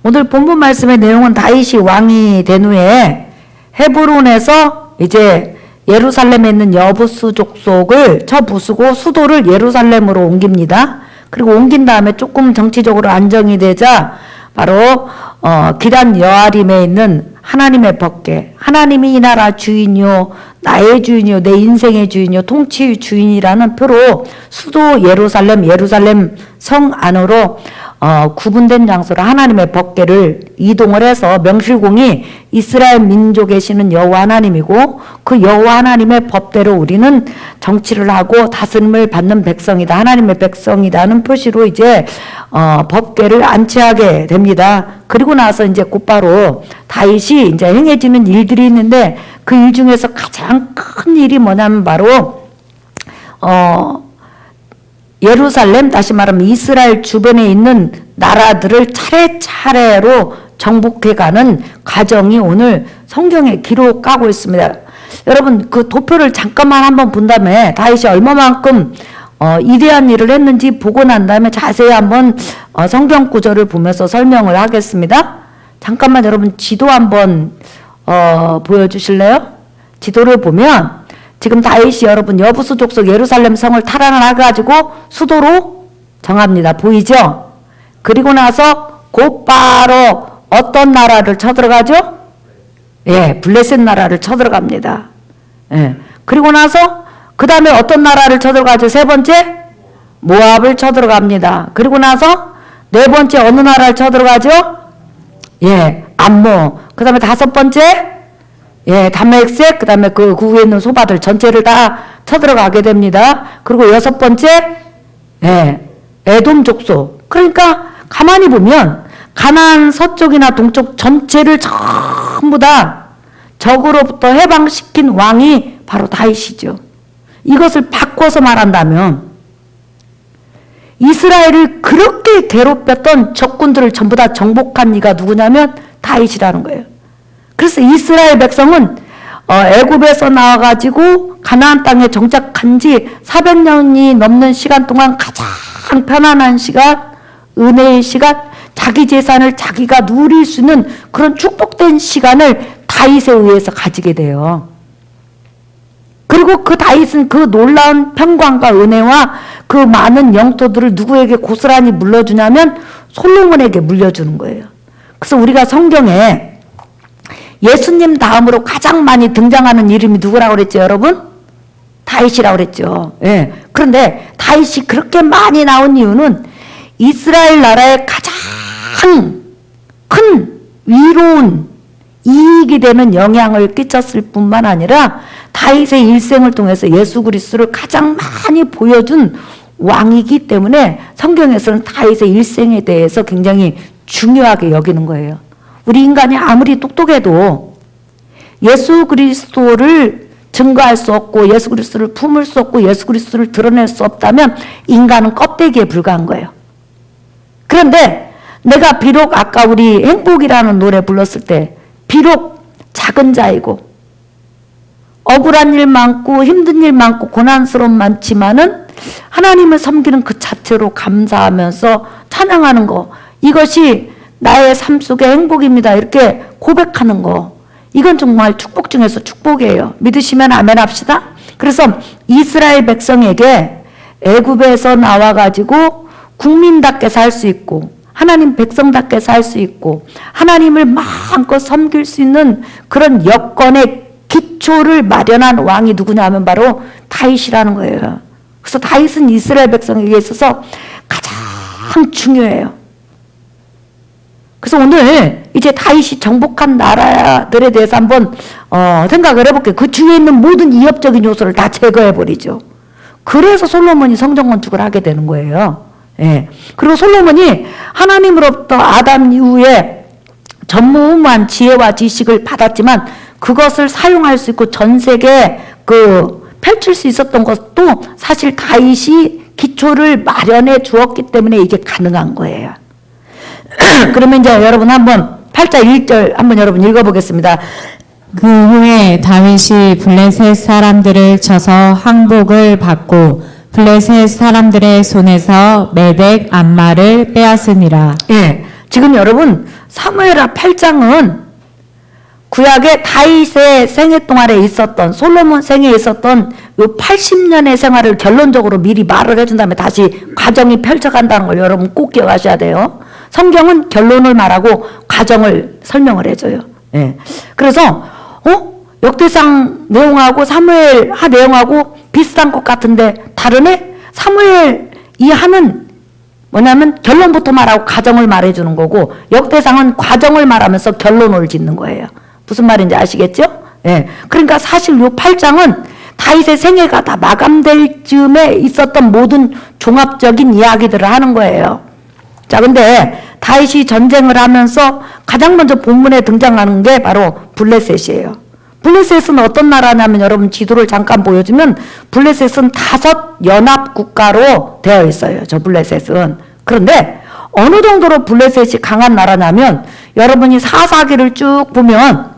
오늘 본문 말씀의 내용은 다윗이 왕이 된 후에 헤브론에서 이제 예루살렘에 있는 여부스 족속을 쳐부수고 수도를 예루살렘으로 옮깁니다. 그리고 옮긴 다음에 조금 정치적으로 안정이 되자 바로 기란 여아림에 있는 하나님의 법궤, 하나님이 이 나라 주인이요 나의 주인이요 내 인생의 주인이요 통치의 주인이라는 표로 수도 예루살렘 성 안으로 구분된 장소로 하나님의 법궤를 이동을 해서 명실공히 이스라엘 민족에 계시는 여호와 하나님이고 그 여호와 하나님의 법대로 우리는 정치를 하고 다스림을 받는 백성이다. 하나님의 백성이다는 표시로 이제 법궤를 안치하게 됩니다. 그리고 나서 이제 곧바로 다윗이 이제 행해지는 일들이 있는데 그 일 중에서 가장 큰 일이 뭐냐면 바로 예루살렘, 다시 말하면 이스라엘 주변에 있는 나라들을 차례차례로 정복해가는 과정이 오늘 성경에 기록하고 있습니다. 여러분 그 도표를 잠깐만 한번 본 다음에 다윗이 얼마만큼 이대한 일을 했는지 보고 난 다음에 자세히 한번 성경 구절을 보면서 설명을 하겠습니다. 잠깐만 여러분 지도 한번 보여주실래요? 지도를 보면 지금 다윗이 여러분 여부수 족속 예루살렘 성을 탈환해가지고 수도로 정합니다. 보이죠? 그리고 나서 곧바로 어떤 나라를 쳐들어가죠? 예, 블레셋 나라를 쳐들어갑니다. 예. 그리고 나서 그 다음에 어떤 나라를 쳐들어가죠? 세 번째 모압을 쳐들어갑니다. 그리고 나서 네 번째 어느 나라를 쳐들어가죠? 예, 암몬. 그 다음에 다섯 번째 예, 다메섹, 그 다음에 그 위에 있는 소바들 전체를 다 쳐들어가게 됩니다. 그리고 여섯 번째, 예, 에돔 족속. 그러니까 가만히 보면 가나안 서쪽이나 동쪽 전체를 전부 다 적으로부터 해방시킨 왕이 바로 다윗이죠. 이것을 바꿔서 말한다면 이스라엘을 그렇게 괴롭혔던 적군들을 전부 다 정복한 이가 누구냐면 다윗이라는 거예요. 그래서 이스라엘 백성은 애굽에서 나와가지고 가나안 땅에 정착한 지 400년이 넘는 시간 동안 가장 편안한 시간, 은혜의 시간, 자기 재산을 자기가 누릴 수 있는 그런 축복된 시간을 다윗에 의해서 가지게 돼요. 그리고 그 다윗은 그 놀라운 평강과 은혜와 그 많은 영토들을 누구에게 고스란히 물려주냐면 솔로몬에게 물려주는 거예요. 그래서 우리가 성경에 예수님 다음으로 가장 많이 등장하는 이름이 누구라고 그랬죠, 여러분? 다윗이라고 그랬죠. 예. 그런데 다윗이 그렇게 많이 나온 이유는 이스라엘 나라에 가장 큰 위로운 이익이 되는 영향을 끼쳤을 뿐만 아니라 다윗의 일생을 통해서 예수 그리스도를 가장 많이 보여준 왕이기 때문에 성경에서는 다윗의 일생에 대해서 굉장히 중요하게 여기는 거예요. 우리 인간이 아무리 똑똑해도 예수 그리스도를 증거할 수 없고 예수 그리스도를 품을 수 없고 예수 그리스도를 드러낼 수 없다면 인간은 껍데기에 불과한 거예요. 그런데 내가 비록 아까 우리 행복이라는 노래 불렀을 때 비록 작은 자이고 억울한 일 많고 힘든 일 많고 고난스러움 많지만은 하나님을 섬기는 그 자체로 감사하면서 찬양하는 거, 이것이 나의 삶 속의 행복입니다. 이렇게 고백하는 거, 이건 정말 축복 중에서 축복이에요. 믿으시면 아멘 합시다. 그래서 이스라엘 백성에게 애굽에서 나와가지고 국민답게 살 수 있고 하나님 백성답게 살 수 있고 하나님을 마음껏 섬길 수 있는 그런 여건의 기초를 마련한 왕이 누구냐 하면 바로 다윗이라는 거예요. 그래서 다윗은 이스라엘 백성에게 있어서 가장 중요해요. 그래서 오늘 이제 다윗이 정복한 나라들에 대해서 한번 생각을 해볼게요. 그 주위에 있는 모든 이협적인 요소를 다 제거해버리죠. 그래서 솔로몬이 성전 건축을 하게 되는 거예요. 예. 그리고 솔로몬이 하나님으로부터 아담 이후에 전무후무한 지혜와 지식을 받았지만 그것을 사용할 수 있고 전 세계에 펼칠 수 있었던 것도 사실 다윗이 기초를 마련해 주었기 때문에 이게 가능한 거예요. 그러면 이제 여러분 한번 8장 1절 한번 여러분 읽어보겠습니다. 그 후에 다윗이 블레셋 사람들을 쳐서 항복을 받고 블레셋 사람들의 손에서 메덱 암마를 빼앗으니라. 예, 지금 여러분 사무엘하 8장은 구약의 다윗의 생애 동안에 있었던, 솔로몬 생에 있었던 요 80년의 생활을 결론적으로 미리 말을 해준 다음에 다시 과정이 펼쳐간다는 걸 여러분 꼭 기억하셔야 돼요. 성경은 결론을 말하고 과정을 설명을 해줘요. 예. 그래서 역대상 내용하고 사무엘하 내용하고 비슷한 것 같은데 다르네? 사무엘 이 하는 뭐냐면 결론부터 말하고 과정을 말해주는 거고, 역대상은 과정을 말하면서 결론을 짓는 거예요. 무슨 말인지 아시겠죠? 예. 그러니까 사실 요 8장은 다윗의 생애가 다 마감될 즈음에 있었던 모든 종합적인 이야기들을 하는 거예요. 자, 근데 다윗이 전쟁을 하면서 가장 먼저 본문에 등장하는 게 바로 블레셋이에요. 블레셋은 어떤 나라냐면, 여러분 지도를 잠깐 보여주면 블레셋은 5 연합 국가로 되어 있어요. 저 블레셋은. 그런데 어느 정도로 블레셋이 강한 나라냐면, 여러분이 사사기를 쭉 보면,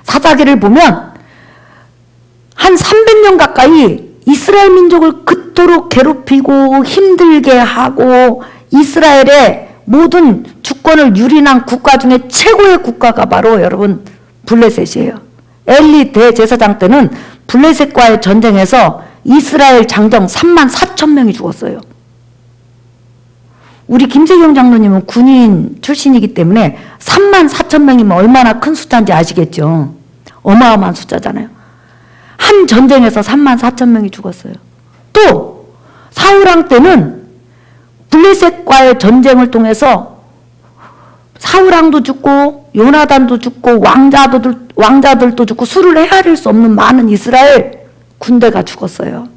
사사기를 보면 한 300년 가까이 이스라엘 민족을 그토록 괴롭히고 힘들게 하고 이스라엘의 모든 주권을 유린한 국가 중에 최고의 국가가 바로 여러분 블레셋이에요. 엘리 대제사장 때는 블레셋과의 전쟁에서 이스라엘 장정 34,000명이 죽었어요. 우리 김세경 장로님은 군인 출신이기 때문에 34,000명이면 얼마나 큰 숫자인지 아시겠죠? 어마어마한 숫자잖아요. 한 전쟁에서 34,000명이 죽었어요. 또 사울왕 때는 블레셋과의 전쟁을 통해서 사울왕도 죽고 요나단도 죽고 왕자들도 죽고 수를 헤아릴 수 없는 많은 이스라엘 군대가 죽었어요.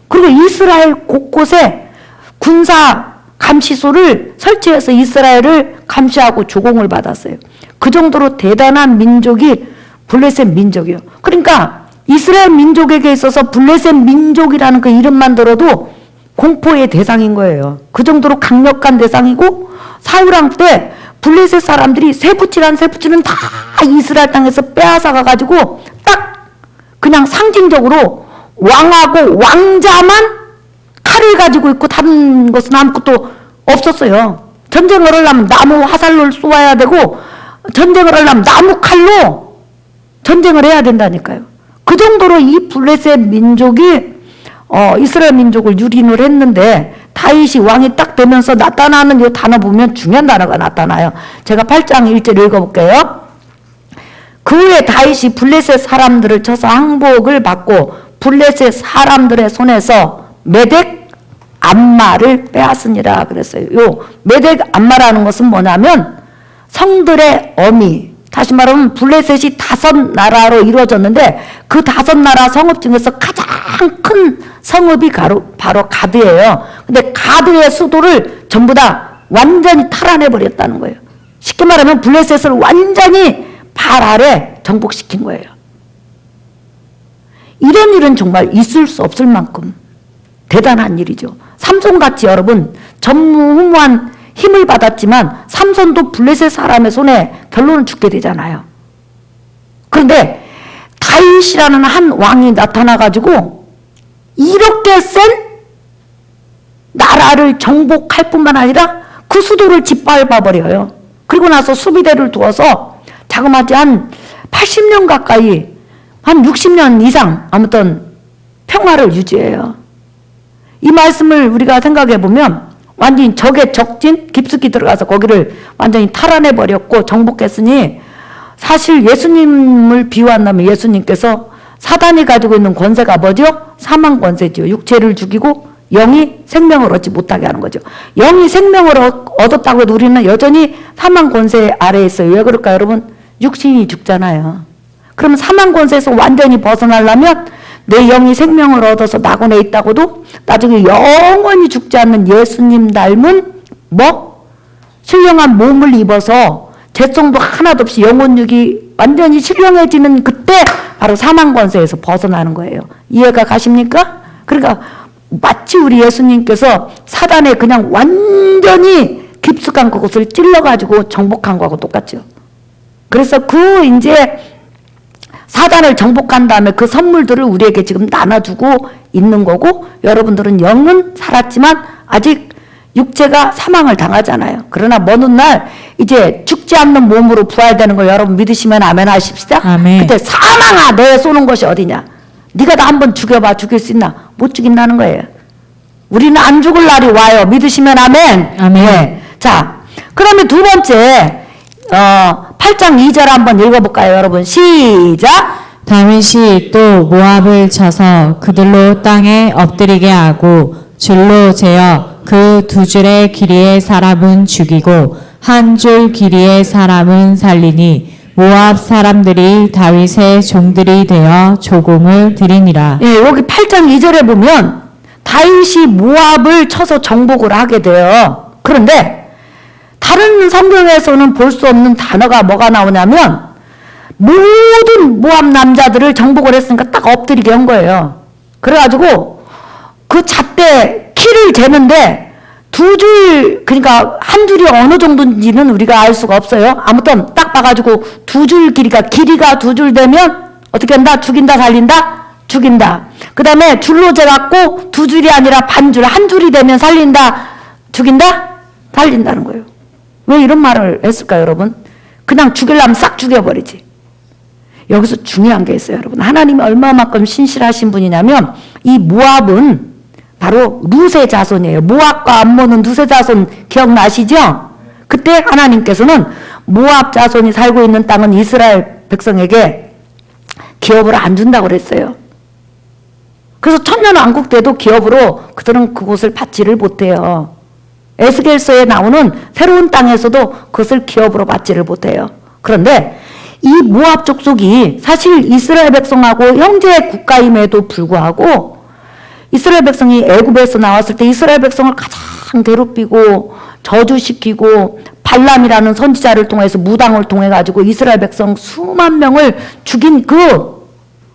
그리고 이스라엘 곳곳에 군사 감시소를 설치해서 이스라엘을 감시하고 조공을 받았어요. 그 정도로 대단한 민족이 블레셋 민족이에요. 그러니까 이스라엘 민족에게 있어서 블레셋 민족이라는 그 이름만 들어도 공포의 대상인 거예요. 그 정도로 강력한 대상이고, 사울왕 때 블레셋 사람들이 세부치란 세부치는 다 이스라엘 땅에서 빼앗아 가가지고 딱 그냥 상징적으로 왕하고 왕자만 칼을 가지고 있고 다른 것은 아무것도 없었어요. 전쟁을 하려면 나무 화살로 쏘아야 되고, 전쟁을 하려면 나무 칼로 전쟁을 해야 된다니까요. 그 정도로 이 블레셋 민족이 이스라엘 민족을 유린을 했는데, 다윗이 왕이 딱 되면서 나타나는 이 단어 보면 중요한 단어가 나타나요. 제가 8장 1절 읽어볼게요. 그 후에 다윗이 블레셋 사람들을 쳐서 항복을 받고 블레셋 사람들의 손에서 메덱 암마를 빼앗으니라 그랬어요. 요 메덱 암마라는 것은 뭐냐면 성들의 어미, 다시 말하면 블레셋이 5 나라로 이루어졌는데 그 5 나라 성읍 중에서 가장 큰 성읍이 바로 가드예요. 근데 가드의 수도를 전부 다 완전히 탈환해 버렸다는 거예요. 쉽게 말하면 블레셋을 완전히 발 아래 정복시킨 거예요. 이런 일은 정말 있을 수 없을 만큼 대단한 일이죠. 삼손같이 여러분 전무후무한 힘을 받았지만 삼손도 블레셋 사람의 손에 결론은 죽게 되잖아요. 그런데 다윗이라는 한 왕이 나타나가지고 이렇게 센 나라를 정복할 뿐만 아니라 그 수도를 짓밟아버려요. 그리고 나서 수비대를 두어서 자그마치 한 80년 가까이, 한 60년 이상 아무튼 평화를 유지해요. 이 말씀을 우리가 생각해 보면 완전히 적의 적진 깊숙이 들어가서 거기를 완전히 탈환해 버렸고 정복했으니, 사실 예수님을 비유한다면 예수님께서 사단이 가지고 있는 권세가 뭐죠? 사망 권세죠. 육체를 죽이고 영이 생명을 얻지 못하게 하는 거죠. 영이 생명을 얻었다고 해도 우리는 여전히 사망 권세 아래에 있어요. 왜 그럴까요, 여러분? 육신이 죽잖아요. 그러면 사망 권세에서 완전히 벗어나려면 내 영이 생명을 얻어서 낙원에 있다고도 나중에 영원히 죽지 않는 예수님 닮은 신령한 몸을 입어서 죄성도 하나도 없이 영혼육이 완전히 신령해지는 그때 바로 사망 권세에서 벗어나는 거예요. 이해가 가십니까? 그러니까 마치 우리 예수님께서 사단에 그냥 완전히 깊숙한 그곳을 찔러가지고 정복한 거하고 똑같죠. 그래서 이제 사단을 정복한 다음에 그 선물들을 우리에게 지금 나눠주고 있는 거고, 여러분들은 영은 살았지만 아직 육체가 사망을 당하잖아요. 그러나 먼 훗날 이제 죽지 않는 몸으로 부활되는 걸 여러분 믿으시면 아멘 하십시다. 아멘. 그때 사망아 너의 쏘는 것이 어디냐. 네가 나 한번 죽여봐. 죽일 수 있나. 못 죽인다는 거예요. 우리는 안 죽을 날이 와요. 믿으시면 아멘. 아멘. 네. 자, 그러면 두 번째 8장 2절 한번 읽어볼까요, 여러분? 시작. 다윗이 또 모압을 쳐서 그들로 땅에 엎드리게 하고 줄로 재어 그 두 줄의 길이의 사람은 죽이고 한 줄 길이의 사람은 살리니 모압 사람들이 다윗의 종들이 되어 조공을 드리니라. 예, 여기 8장 2절에 보면 다윗이 모압을 쳐서 정복을 하게 돼요. 그런데 다른 성경에서는 볼 수 없는 단어가 뭐가 나오냐면 모든 모압 남자들을 정복을 했으니까 딱 엎드리게 한 거예요. 그래가지고 그 잣대 키를 재는데 두 줄, 그러니까 한 줄이 어느 정도인지는 우리가 알 수가 없어요. 아무튼 딱 봐가지고 두 줄 길이가 두 줄 되면 어떻게 한다? 죽인다, 살린다? 죽인다. 그 다음에 줄로 재갖고 두 줄이 아니라 반줄, 한 줄이 되면 살린다, 죽인다? 살린다는 거예요. 왜 이런 말을 했을까요, 여러분? 그냥 죽이려면 싹 죽여버리지. 여기서 중요한 게 있어요, 여러분. 하나님이 얼마만큼 신실하신 분이냐면 이 모압은 바로 루세 자손이에요. 모압과 암몬은 루세 자손 기억나시죠? 그때 하나님께서는 모압 자손이 살고 있는 땅은 이스라엘 백성에게 기업을 안 준다고 그랬어요. 그래서 천년왕국 때도 기업으로 그들은 그곳을 받지를 못해요. 에스겔서에 나오는 새로운 땅에서도 그것을 기업으로 받지를 못해요. 그런데 이 모압 족속이 사실 이스라엘 백성하고 형제 국가임에도 불구하고 이스라엘 백성이 애굽에서 나왔을 때 이스라엘 백성을 가장 괴롭히고 저주시키고 발람이라는 선지자를 통해서 무당을 통해 가지고 이스라엘 백성 수만 명을 죽인 그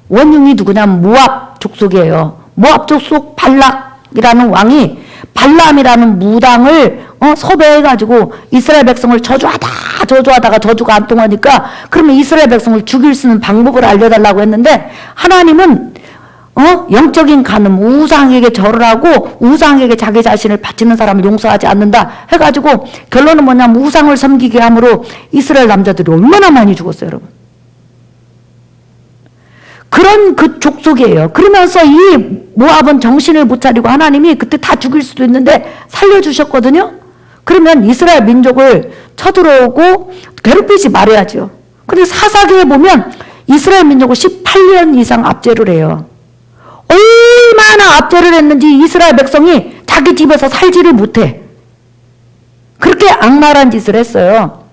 원흉이 누구냐면 모압 족속이에요. 모압 족속 발락이라는 왕이 발람이라는 무당을 섭외해 가지고 이스라엘 백성을 저주하다가 저주가 안 통하니까 그러면 이스라엘 백성을 죽일 수 있는 방법을 알려달라고 했는데 하나님은 영적인 간음, 우상에게 절을 하고 우상에게 자기 자신을 바치는 사람을 용서하지 않는다 해가지고 결론은 뭐냐면 우상을 섬기게 함으로 이스라엘 남자들이 얼마나 많이 죽었어요, 여러분. 그런 그 족속이에요. 그러면서 이 모압은 정신을 못 차리고 하나님이 그때 다 죽일 수도 있는데 살려주셨거든요. 그러면 이스라엘 민족을 쳐들어오고 괴롭히지 말아야죠. 근데 사사기에 보면 이스라엘 민족을 18년 이상 압제를 해요. 얼마나 압제를 했는지 이스라엘 백성이 자기 집에서 살지를 못해. 그렇게 악랄한 짓을 했어요.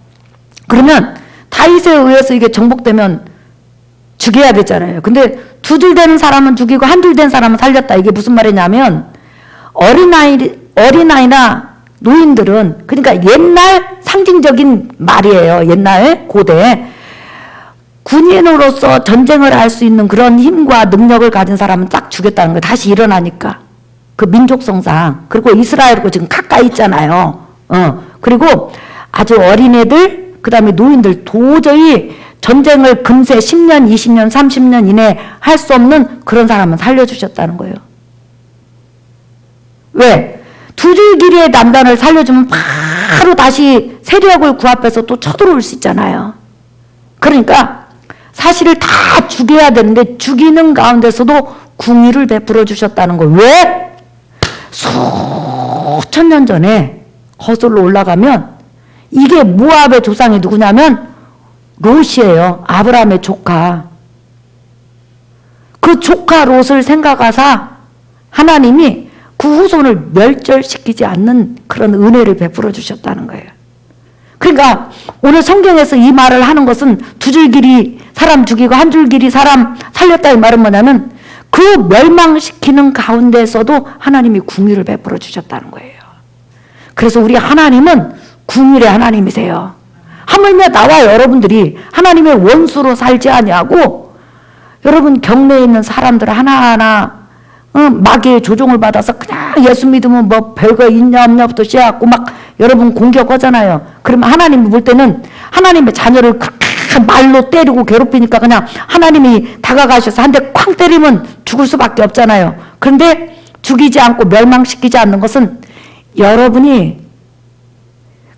그러면 다윗에 의해서 이게 정복되면 죽여야 되잖아요. 근데 두 줄 되는 사람은 죽이고 한 줄 된 사람은 살렸다. 이게 무슨 말이냐면 어린아이나 노인들은 그러니까 옛날 상징적인 말이에요. 옛날 고대 군인으로서 전쟁을 할 수 있는 그런 힘과 능력을 가진 사람은 딱 죽였다는 거예요. 다시 일어나니까. 그 민족성상. 그리고 이스라엘하고 지금 가까이 있잖아요. 그리고 아주 어린애들, 그 다음에 노인들 도저히 전쟁을 금세 10년, 20년, 30년 이내에 할 수 없는 그런 사람은 살려주셨다는 거예요. 왜? 두 줄 길이의 남단을 살려주면 바로 다시 세력을 구합해서 또 쳐들어올 수 있잖아요. 그러니까 사실을 다 죽여야 되는데 죽이는 가운데서도 궁의를 베풀어 주셨다는 거예요. 왜? 수천 년 전에 거슬러 올라가면 이게 모압의 조상이 누구냐면 롯이에요. 아브라함의 조카. 그 조카 롯을 생각하사 하나님이 그 후손을 멸절시키지 않는 그런 은혜를 베풀어 주셨다는 거예요. 그러니까 오늘 성경에서 이 말을 하는 것은 두 줄 길이 사람 죽이고 한 줄 길이 사람 살렸다 이 말은 뭐냐면 그 멸망시키는 가운데서도 하나님이 궁유를 베풀어 주셨다는 거예요. 그래서 우리 하나님은 궁율의 하나님이세요. 하물며 나와 여러분들이 하나님의 원수로 살지 아니하고 여러분 경내에 있는 사람들 하나하나 마귀의 조종을 받아서 그냥 예수 믿으면 뭐 별거 있냐 없냐부터 시작하고 막 여러분 공격하잖아요. 그러면 하나님이 볼 때는 하나님의 자녀를 그렇게 말로 때리고 괴롭히니까 그냥 하나님이 다가가셔서 한 대 쾅 때리면 죽을 수밖에 없잖아요. 그런데 죽이지 않고 멸망시키지 않는 것은 여러분이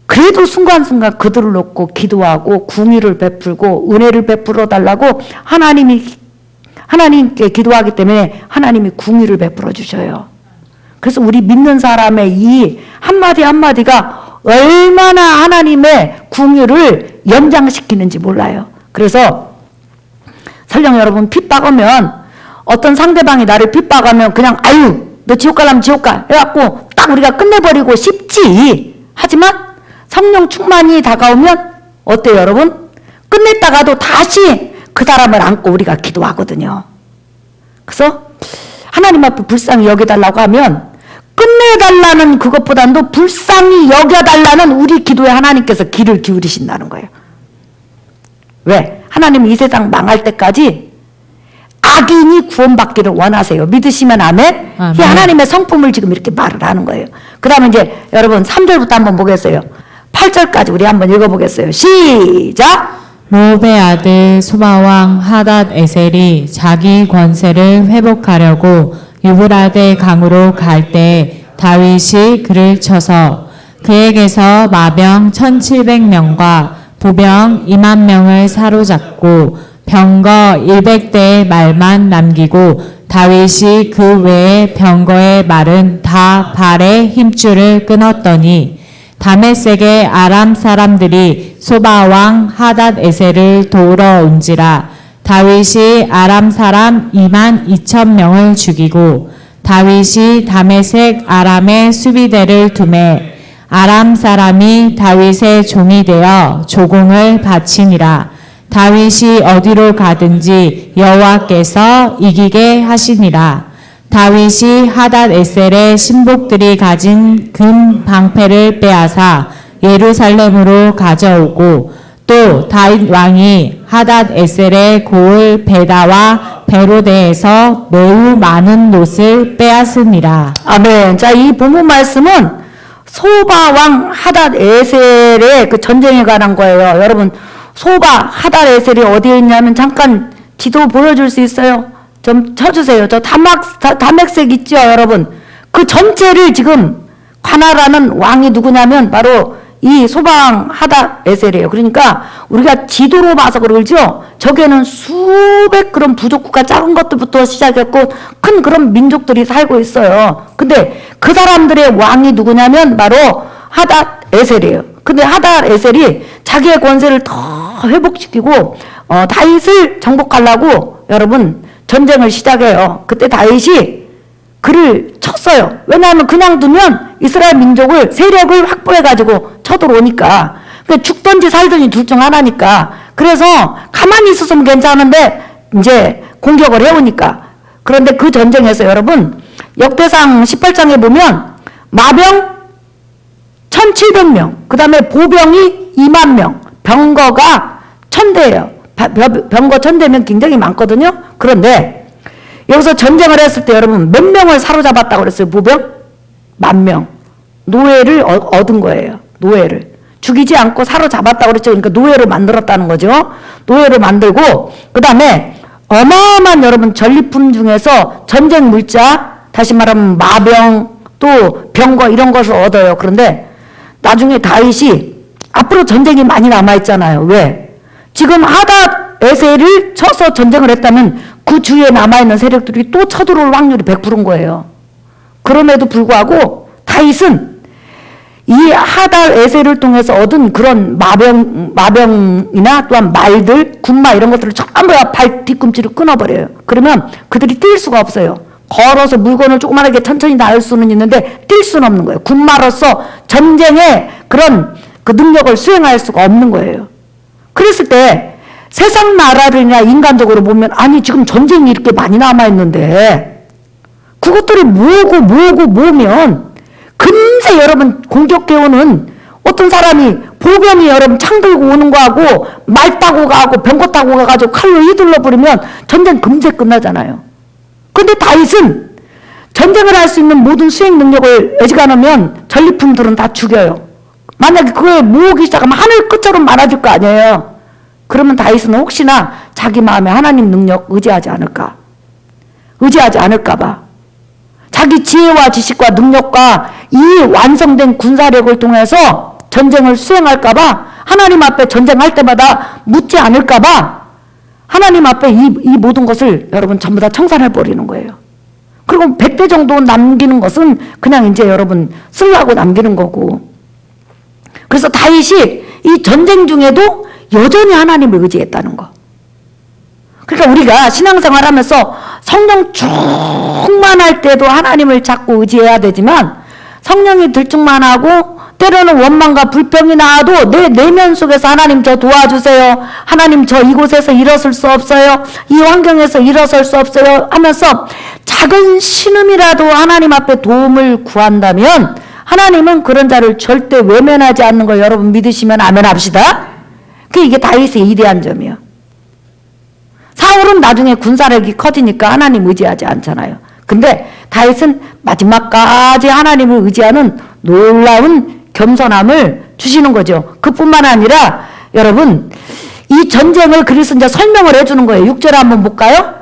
그래도 순간순간 그들을 놓고 기도하고 궁의를 베풀고 은혜를 베풀어 달라고 하나님께 기도하기 때문에 하나님이 궁의를 베풀어 주셔요. 그래서 우리 믿는 사람의 이 한마디 한마디가 얼마나 하나님의 궁의를 연장시키는지 몰라요. 그래서 설령 여러분 핍박하면 어떤 상대방이 나를 핍박하면 그냥 아유 너 지옥 가려면 지옥 가 해갖고 딱 우리가 끝내버리고 싶지. 하지만 성령 충만이 다가오면 어때요 여러분? 끝냈다가도 다시 그 사람을 안고 우리가 기도하거든요. 그래서 하나님 앞에 불쌍히 여겨달라고 하면 끝내달라는 그것보다도 불쌍히 여겨달라는 우리 기도에 하나님께서 귀를 기울이신다는 거예요. 왜? 하나님은 이 세상 망할 때까지 악인이 구원받기를 원하세요. 믿으시면 아멘? 아멘. 이 하나님의 성품을 지금 이렇게 말을 하는 거예요. 그 다음에 이제 여러분 3절부터 한번 보겠어요. 8절까지 우리 한번 읽어보겠어요. 시작! 모압의 아들 소바왕 하닷 에셀이 자기 권세를 회복하려고 유브라데 강으로 갈 때 다윗이 그를 쳐서 그에게서 마병 1700명과 보병 2만 명을 사로잡고 병거 100대의 말만 남기고 다윗이 그 외의 병거의 말은 다 발의 힘줄을 끊었더니 다메섹의 아람 사람들이 소바 왕 하닷 에셀을 도우러 온지라 다윗이 아람 사람 2만 2천 명을 죽이고 다윗이 다메섹 아람의 수비대를 두매 아람 사람이 다윗의 종이 되어 조공을 바치니라. 다윗이 어디로 가든지 여호와께서 이기게 하시니라. 다윗이 하닷 에셀의 신복들이 가진 금 방패를 빼앗아 예루살렘으로 가져오고 또 다윗 왕이 하닷 에셀의 고을 베다와 베로데에서 매우 많은 놋을 빼앗으니라. 아멘. 자, 이 본문 말씀은 소바 왕 하닷 에셀의 그 전쟁에 관한 거예요. 여러분, 소바 하닷 에셀이 어디에 있냐면 잠깐 지도 보여줄 수 있어요? 좀 쳐주세요. 저 다맥색 있죠, 여러분? 그 전체를 지금 관할하는 왕이 누구냐면 바로 이 소방 하닷 에셀이에요. 그러니까 우리가 지도로 봐서 그러죠. 저기에는 수백 그런 부족국가 작은 것들부터 시작했고 큰 그런 민족들이 살고 있어요. 근데 그 사람들의 왕이 누구냐면 바로 하닷 에셀이에요. 근데 하닷 에셀이 자기의 권세를 더 회복시키고 다윗을 정복하려고 여러분 전쟁을 시작해요. 그때 다윗이 그를 쳤어요. 왜냐하면 그냥 두면 이스라엘 민족을 세력을 확보해가지고 쳐들어오니까. 그러니까 죽든지 살든지 둘 중 하나니까. 그래서 가만히 있었으면 괜찮은데 이제 공격을 해오니까. 그런데 그 전쟁에서 여러분 역대상 18장에 보면 마병 1700명, 그 다음에 보병이 2만 명, 병거가 1000대예요. 병거 1000대면 굉장히 많거든요. 그런데 여기서 전쟁을 했을 때 여러분 몇 명을 사로잡았다고 그랬어요? 보병? 10,000명. 노예를 얻은 거예요. 노예를. 죽이지 않고 사로잡았다고 그랬죠. 그러니까 노예를 만들었다는 거죠. 노예를 만들고 그 다음에 어마어마한 여러분 전리품 중에서 전쟁 물자, 다시 말하면 마병, 또 병거 이런 것을 얻어요. 그런데 나중에 다윗이 앞으로 전쟁이 많이 남아있잖아요. 왜? 지금 하닷 에셀을 쳐서 전쟁을 했다면 그 주위에 남아있는 세력들이 또 쳐들어올 확률이 100%인 거예요. 그럼에도 불구하고 다윗은 이 하닷 에셀을 통해서 얻은 그런 마병이나 또한 말들, 군마 이런 것들을 전부 다 발 뒤꿈치를 끊어버려요. 그러면 그들이 뛸 수가 없어요. 걸어서 물건을 조그만하게 천천히 나을 수는 있는데 뛸 수는 없는 거예요. 군마로서 전쟁의 그런 그 능력을 수행할 수가 없는 거예요. 그랬을 때 세상 나라들이나 인간적으로 보면 아니 지금 전쟁이 이렇게 많이 남아있는데 그것들이 모으면 금세 여러분 공격해오는 어떤 사람이 보병이 여러분 창 들고 오는 거하고 말 타고 가고 병거 타고 가가지고 칼로 휘둘러 버리면 전쟁 금세 끝나잖아요. 근데 다윗은 전쟁을 할 수 있는 모든 수행 능력을 애지간하면 전리품들은 다 죽여요. 만약에 그걸 모으기 시작하면 하늘 끝처럼 많아질 거 아니에요. 그러면 다윗은 혹시나 자기 마음에 하나님 능력 의지하지 않을까 봐. 자기 지혜와 지식과 능력과 이 완성된 군사력을 통해서 전쟁을 수행할까봐 하나님 앞에 전쟁할 때마다 묻지 않을까봐 하나님 앞에 이 모든 것을 여러분 전부 다 청산해버리는 거예요. 그리고 100대 정도 남기는 것은 그냥 이제 여러분 쓰려고 남기는 거고. 그래서 다윗이 이 전쟁 중에도 여전히 하나님을 의지했다는 거. 그러니까 우리가 신앙생활 하면서 성령 충만할 때도 하나님을 자꾸 의지해야 되지만 성령이 들쭉만하고 때로는 원망과 불평이 나와도 내 내면 속에서 하나님 저 도와주세요. 하나님 저 이곳에서 일어설 수 없어요. 이 환경에서 일어설 수 없어요. 하면서 작은 신음이라도 하나님 앞에 도움을 구한다면 하나님은 그런 자를 절대 외면하지 않는 걸 여러분 믿으시면 아멘 합시다. 이게 다윗의 이대한 점이에요. 사울은 나중에 군사력이 커지니까 하나님 의지하지 않잖아요. 근데 다윗은 마지막까지 하나님을 의지하는 놀라운 겸손함을 주시는 거죠. 그뿐만 아니라 여러분 이 전쟁을 그래서 이제 설명을 해주는 거예요. 6절 한번 볼까요?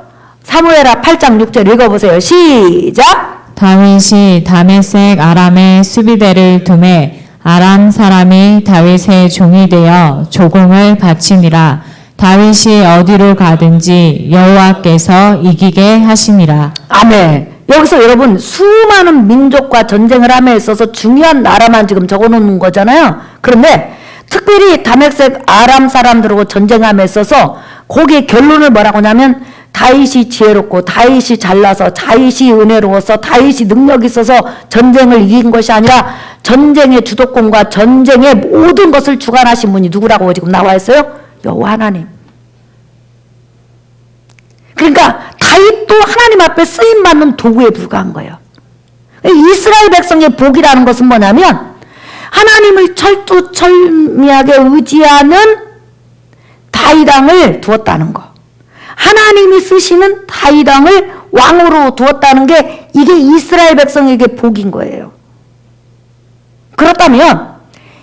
사무엘하 8장 6절 읽어보세요. 시작. 다윗이 다메섹 아람에 수비대를 두매 아람 사람이 다윗의 종이 되어 조공을 바치니라. 다윗이 어디로 가든지 여호와께서 이기게 하시니라. 아멘. 여기서 여러분 수많은 민족과 전쟁을 함에 있어서 중요한 나라만 지금 적어놓는 거잖아요. 그런데 특별히 다메섹 아람 사람들하고 전쟁함에 있어서 거기에 결론을 뭐라고 하냐면 다윗이 지혜롭고 다윗이 잘나서 다윗이 은혜로워서 다윗이 능력이 있어서 전쟁을 이긴 것이 아니라 전쟁의 주도권과 전쟁의 모든 것을 주관하신 분이 누구라고 지금 나와 있어요? 여호와 하나님. 그러니까 다윗도 하나님 앞에 쓰임받는 도구에 불과한 거예요. 이스라엘 백성의 복이라는 것은 뭐냐면 하나님을 철두철미하게 의지하는 다윗 왕을 두었다는 거. 하나님이 쓰시는 다윗 왕을 왕으로 두었다는 게 이게 이스라엘 백성에게 복인 거예요. 그렇다면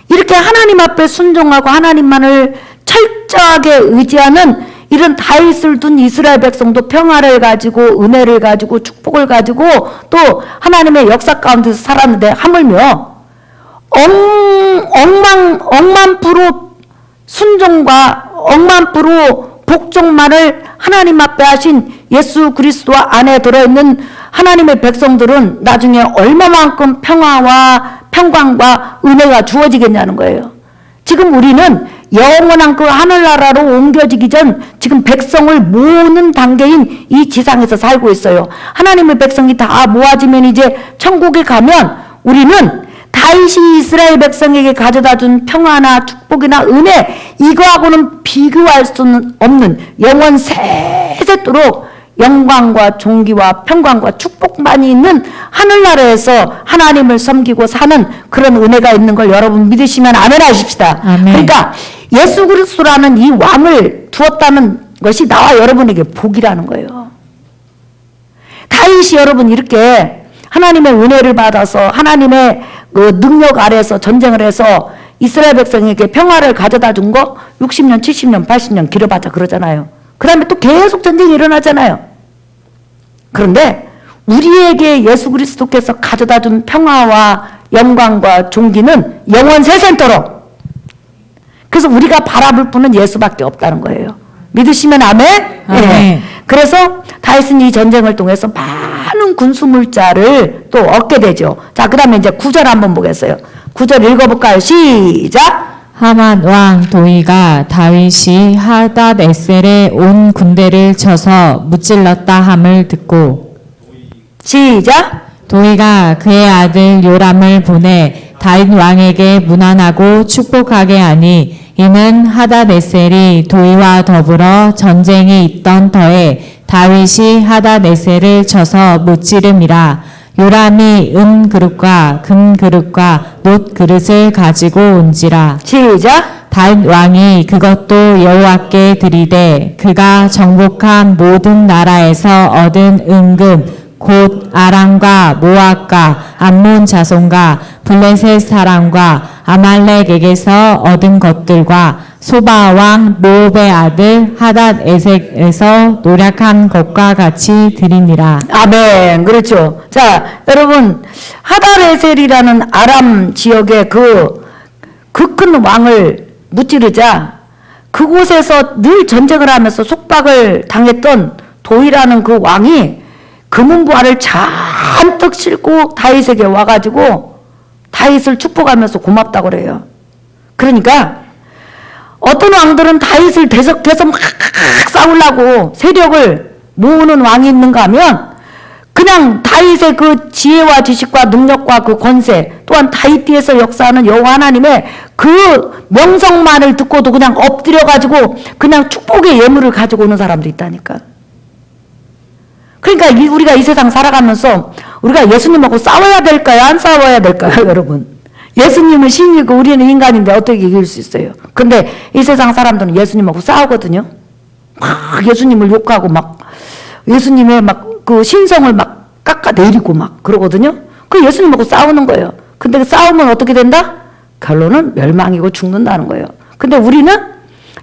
이렇게 하나님 앞에 순종하고 하나님만을 철저하게 의지하는 이런 다윗을 둔 이스라엘 백성도 평화를 가지고 은혜를 가지고 축복을 가지고 또 하나님의 역사 가운데서 살았는데 하물며 억만 프로 순종과 억만 프로 복종만을 하나님 앞에 하신 예수 그리스도 안에 들어있는 하나님의 백성들은 나중에 얼마만큼 평화와 평강과 은혜가 주어지겠냐는 거예요. 지금 우리는 영원한 그 하늘나라로 옮겨지기 전 지금 백성을 모으는 단계인 이 지상에서 살고 있어요. 하나님의 백성이 다 모아지면 이제 천국에 가면 우리는 다윗이 이스라엘 백성에게 가져다 준 평화나 축복이나 은혜 이거하고는 비교할 수는 없는 영원 세세토록 영광과 존귀와 평강과 축복만이 있는 하늘나라에서 하나님을 섬기고 사는 그런 은혜가 있는 걸 여러분 믿으시면 아멘 하십시다. 아멘. 그러니까 예수 그리스도라는 이 왕을 두었다는 것이 나와 여러분에게 복이라는 거예요. 다윗이 여러분 이렇게 하나님의 은혜를 받아서 하나님의 그 능력 아래서 전쟁을 해서 이스라엘 백성에게 평화를 가져다 준 거 60년, 70년, 80년 길어봤자 그러잖아요. 그 다음에 또 계속 전쟁이 일어나잖아요. 그런데 우리에게 예수 그리스도께서 가져다 준 평화와 영광과 존귀는 영원 세세토록. 그래서 우리가 바라볼 분은 예수밖에 없다는 거예요. 믿으시면 아멘? 아멘. 네. 그래서 다윗은 이 전쟁을 통해서 많은 군수물자를 또 얻게 되죠. 자, 그 다음에 이제 9절 한번 보겠어요. 9절 읽어볼까요? 시작! 하만 왕 도이가 다윗이 하닷에셀에 온 군대를 쳐서 무찔렀다 함을 듣고 시작! 도이가 그의 아들 요람을 보내 다윗 왕에게 문안하고 축복하게 하니 이는 하닷에셀이 도이와 더불어 전쟁이 있던 터에 다윗이 하닷에셀을 쳐서 무찌름이라. 요람이 은 그릇과 금 그릇과 놋 그릇을 가지고 온지라. 시작! 다윗 왕이 그것도 여호와께 드리되 그가 정복한 모든 나라에서 얻은 은금 곧 아람과 모압과 암몬 자손과 블레셋 사람과 아말렉에게서 얻은 것들과 소바 왕 모압의 아들 하닷 에색에서 노력한 것과 같이 드리니라. 아멘. 그렇죠. 자, 여러분, 하다레셀이라는 아람 지역의 그 큰 왕을 무찌르자 그곳에서 늘 전쟁을 하면서 속박을 당했던 도이라는 그 왕이 금은보화를 잔뜩 싣고 다윗에게 와가지고 다윗을 축복하면서 고맙다고 그래요. 그러니까 어떤 왕들은 다윗을 대적해서 막 싸우려고 세력을 모으는 왕이 있는가 하면 그냥 다윗의 그 지혜와 지식과 능력과 그 권세 또한 다윗 뒤에서 역사하는 여호와 하나님의 그 명성만을 듣고도 그냥 엎드려가지고 그냥 축복의 예물을 가지고 오는 사람도 있다니까. 그러니까 우리가 이 세상 살아가면서 우리가 예수님하고 싸워야 될까요? 안 싸워야 될까요? 여러분, 예수님은 신이고 우리는 인간인데 어떻게 이길 수 있어요? 근데 이 세상 사람들은 예수님하고 싸우거든요. 막 예수님을 욕하고 막 예수님의 막 그 신성을 막 깎아내리고 막 그러거든요. 그 예수님하고 싸우는 거예요. 근데 싸우면 어떻게 된다? 결론은 멸망이고 죽는다는 거예요. 근데 우리는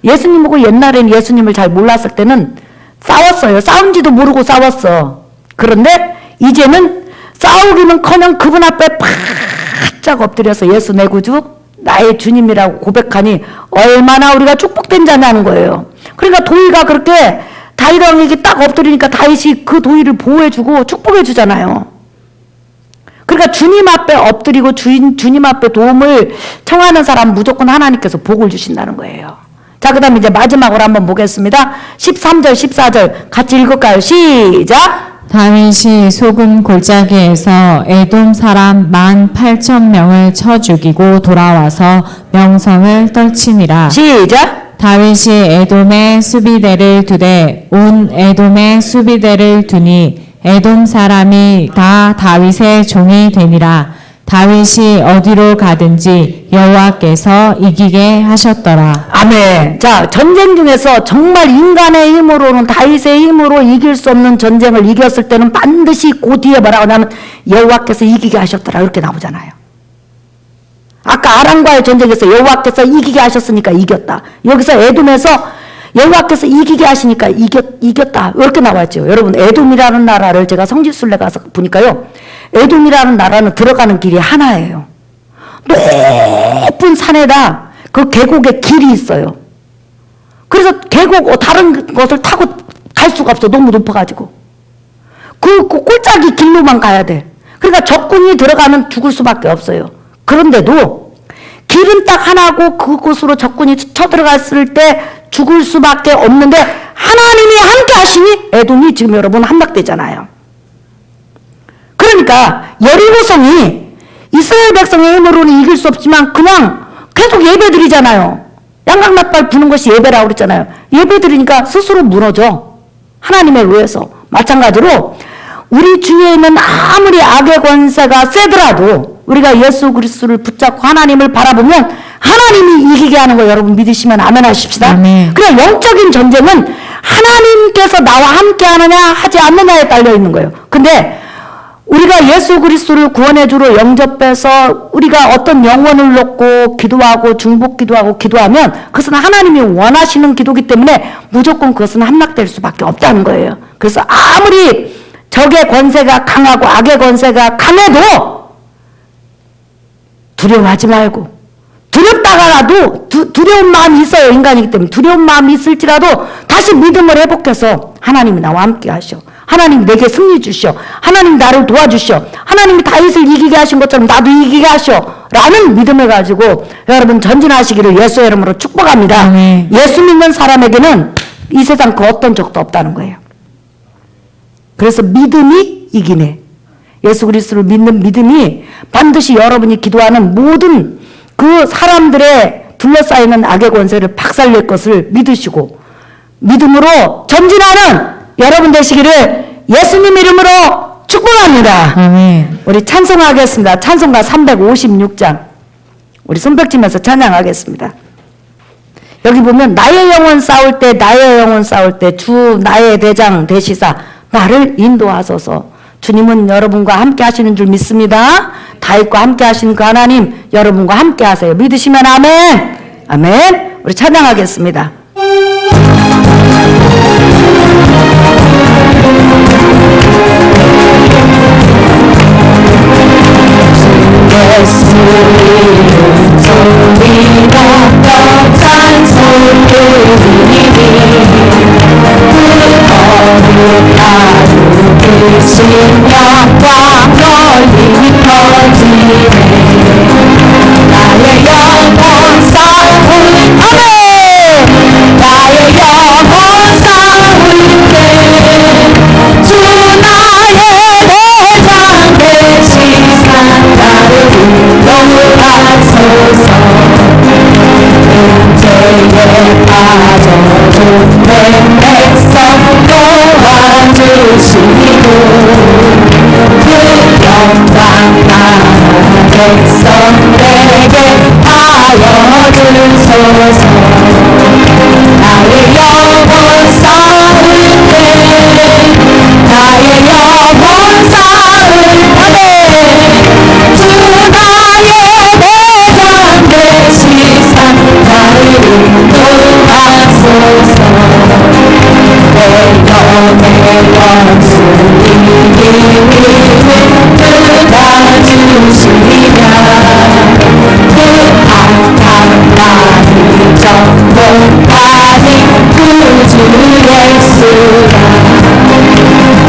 예수님하고 옛날에는 예수님을 잘 몰랐을 때는 싸웠어요. 싸운지도 모르고 싸웠어. 그런데 이제는 싸우기는커녕 그분 앞에 바짝 엎드려서 예수 내 구주 나의 주님이라고 고백하니 얼마나 우리가 축복된 자냐는 거예요. 그러니까 도희가 그렇게 다윗 왕에게 딱 엎드리니까 다윗이 그 도희를 보호해주고 축복해주잖아요. 그러니까 주님 앞에 엎드리고 주님 앞에 도움을 청하는 사람 무조건 하나님께서 복을 주신다는 거예요. 자, 그 다음에 이제 마지막으로 한번 보겠습니다. 13절, 14절 같이 읽을까요? 시작! 다윗이 소금 골짜기에서 에돔 사람 18,000명을 쳐 죽이고 돌아와서 명성을 떨치니라. 시작! 다윗이 에돔에 수비대를 두되 온 에돔에 수비대를 두니 에돔 사람이 다 다윗의 종이 되니라. 다윗이 어디로 가든지 여호와께서 이기게 하셨더라. 아멘. 자, 전쟁 중에서 정말 인간의 힘으로는 다윗의 힘으로 이길 수 없는 전쟁을 이겼을 때는 반드시 그 뒤에 뭐라고 하냐면 여호와께서 이기게 하셨더라 이렇게 나오잖아요. 아까 아람과의 전쟁에서 여호와께서 이기게 하셨으니까 이겼다. 여기서 에돔에서 여호와께서 이기게 하시니까 이겼다 이렇게 나왔죠. 여러분, 에돔이라는 나라를 제가 성지순례 가서 보니까요, 에돔이라는 나라는 들어가는 길이 하나예요. 높은 산에다 그 계곡에 길이 있어요. 그래서 계곡 다른 것을 타고 갈 수가 없어. 너무 높아가지고 그 꼴짜기 길로만 가야 돼. 그러니까 적군이 들어가면 죽을 수밖에 없어요. 그런데도 길은 딱 하나고 그곳으로 적군이 쳐들어갔을 때 죽을 수밖에 없는데 하나님이 함께 하시니 에돔이 지금 여러분 함락되잖아요. 그러니까 여리고성이 이스라엘 백성의 힘으로는 이길 수 없지만 그냥 계속 예배드리잖아요. 양각나팔 부는 것이 예배라고 그랬잖아요. 예배드리니까 스스로 무너져. 하나님에 의해서. 마찬가지로 우리 주위에 있는 아무리 악의 권세가 세더라도 우리가 예수 그리스도를 붙잡고 하나님을 바라보면 하나님이 이기게 하는 거 여러분 믿으시면 아멘 하십시다. 아멘. 그냥 영적인 전쟁은 하나님께서 나와 함께 하느냐 하지 않느냐에 딸려 있는 거예요. 근데 우리가 예수 그리스도를 구원해주러 영접해서 우리가 어떤 영혼을 놓고 기도하고 중보기도하고 기도하면 그것은 하나님이 원하시는 기도기 때문에 무조건 그것은 함락될 수밖에 없다는 거예요. 그래서 아무리 적의 권세가 강하고 악의 권세가 강해도 두려워하지 말고, 두렵다가라도 두려운 마음이 있어요. 인간이기 때문에 두려운 마음이 있을지라도 다시 믿음을 회복해서 하나님이 나와 함께 하셔. 하나님 내게 승리 주시오. 하나님 나를 도와주시오. 하나님이 다윗을 이기게 하신 것처럼 나도 이기게 하시오. 라는 믿음을 가지고 여러분 전진하시기를 예수의 이름으로 축복합니다. 예수 믿는 사람에게는 이 세상 그 어떤 적도 없다는 거예요. 그래서 믿음이 이기네. 예수 그리스도를 믿는 믿음이 반드시 여러분이 기도하는 모든 그 사람들의 둘러싸이는 악의 권세를 박살낼 것을 믿으시고 믿음으로 전진하는 여러분 되시기를 예수님 이름으로 축복합니다. 아멘. 우리 찬송하겠습니다. 찬송가 356장 우리 손뼉치면서 찬양하겠습니다. 여기 보면 나의 영혼 싸울 때 나의 영혼 싸울 때 주 나의 대장 되시사 나를 인도하소서. 주님은 여러분과 함께 하시는 줄 믿습니다. 다윗과 함께 하신 그 하나님 여러분과 함께 하세요. 믿으시면 아멘. 아멘. 우리 찬양하겠습니다. 예수님 소리가 뼈찬 소리니 거룩하고 계신 영광 널리 퍼지네 나의 영혼 싸울 때 나의 영혼 싸울 때 주 나의 대장 되시사 나를 인도하소서 문제에 빠져도 내 백성 도와주시고 그 영광 나라 백성에게 하여 주소서 나의 영혼 싸울 때 나의 영혼 싸울 때 주 나의 대장 되시사 나를 인도하소서 내 영의 원수 이기를 뜯어주시랴 그 악한 나를 정복하니 구주 예수라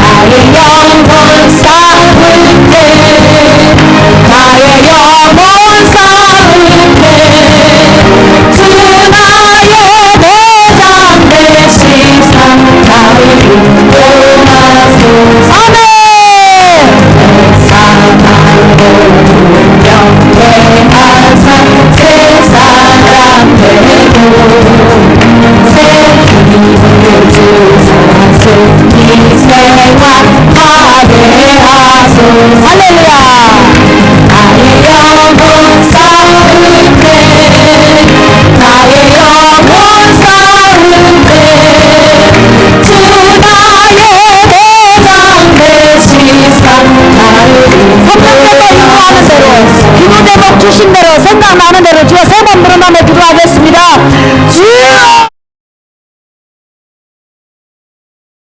나의 영혼 싸울 때 나의 영혼 싸울 때주 나의 대장 되시사 나를 인도하소서 사망으로 명예하사 새 사람 되고 새 기를 주소서 이 생활 하게 하소서 할렐루야 나의 영혼 싸울 때 나의 영혼 싸울 때주 나의 대장 되시사 나를 인도하소서 기도 제목 주신 대로 생각나는 대로 주여 세 번 부르며 기도하겠습니다. 주여